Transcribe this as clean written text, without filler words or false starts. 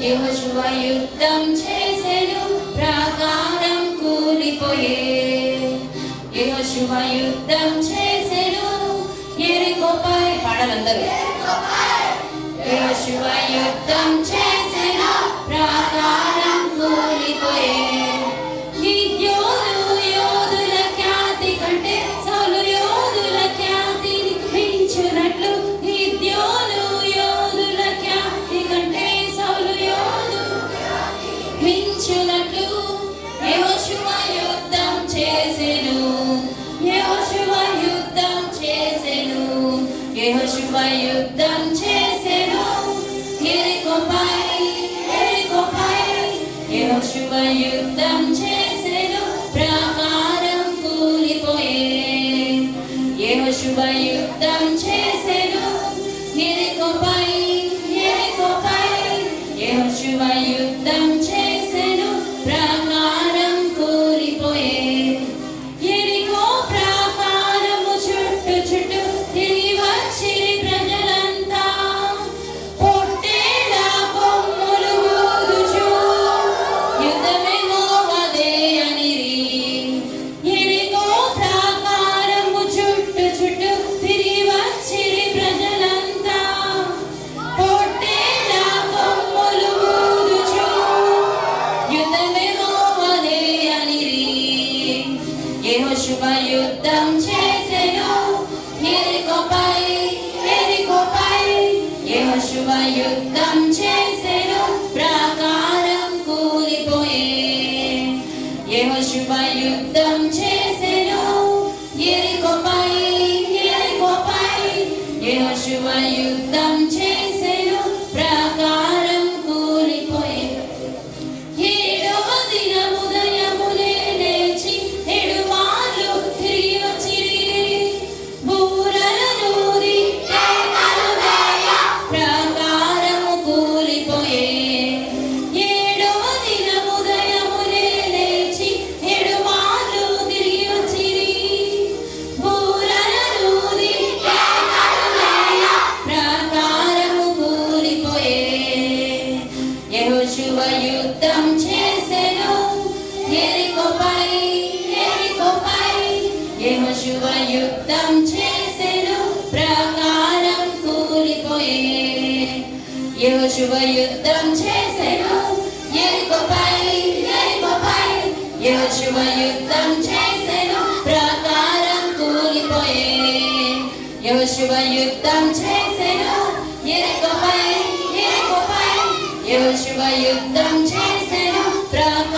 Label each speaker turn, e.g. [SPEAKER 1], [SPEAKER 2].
[SPEAKER 1] యెహోషువ యుద్ధం చేసెను ప్రాకారం కూలిపోయే. యెహోషువ యుద్ధం చేసెను యెరికోపై. పాడాలందరూ. యెహోషువ యుద్ధం చేసెను ప్రాకారం కూలిపోయే. గిద్యోను యోధుల ఖ్యాతి కంటే సౌలు యోధుల ఖ్యాతిని మించునట్లు, గిద్యోను యోధుల ఖ్యాతి కంటే సౌలు యోధుల మించునట్లు యెహోషువ యుద్ధం చేసెను. యెహోషువ యుద్ధం చేసెను. యెహోషువ యుద్ధం చేసెను యెరికోపై. యెహోషువ యుద్ధం చేసెను ప్రాకారం కూలిపోయే. యెహోషువ యుద్ధం చేసెను యెరికోపై. యెహోషువ యుద్ధం చేసెను ప్రాకారం కూలిపోయే. యెరికో ప్రాకారము చుట్టూ చుట్టూ తిరిగి వచ్చిరి ప్రజలంతా, పొట్టేళ్ల కొమ్ములు ఊదుచు యుద్ధమేమోవదే అనిరి. యెరికో ప్రాకారము చుట్టూ చుట్టూ తిరిగి వచ్చిరి ప్రజలంతా, పొట్టేళ్ల కొమ్ములు ఊదుచు యుద్ధమేమోవదే అనిరి. యెహోషువ యుద్ధం చేసెను యెరికోపై. యెహోషువ యుద్ధం చేసెను ప్రాకారం కూలిపోయే. యెహోషువ యుద్ధం చేసెను యెరికోపై. యెహోషువ యుద్ధం చేసెను ప్రాకారం కూలిపోయే. ఏడవ దినము ఉదయమునే లేచి ఏడు మార్లు తిరిగి వచ్చిరి. బూరలను ఊది కేకలు వేయ ప్రాకారము కూలిపోయే. ఏడవ దినము ఉదయమునే లేచి ఏడు మార్లు తిరిగి వచ్చిరి. బూరలను ఊది కేకలు వేయ ప్రాకారము కూలిపోయే. యెహోషువ యుద్ధం చేసెను యెరికోపై. యెహోషువ యుద్ధం చేసెను ప్రాకారం కూలిపోయే. యెహోషువ యుద్ధం చేసెను యెరికోపై. యెహోషువ యుద్ధం చేసెను ప్రాకారం కూలిపోయే. యెహోషువ యుద్ధం చేసెను యెరికోపై. యెహోషువ యుద్ధం చేసెను ప్రాకారం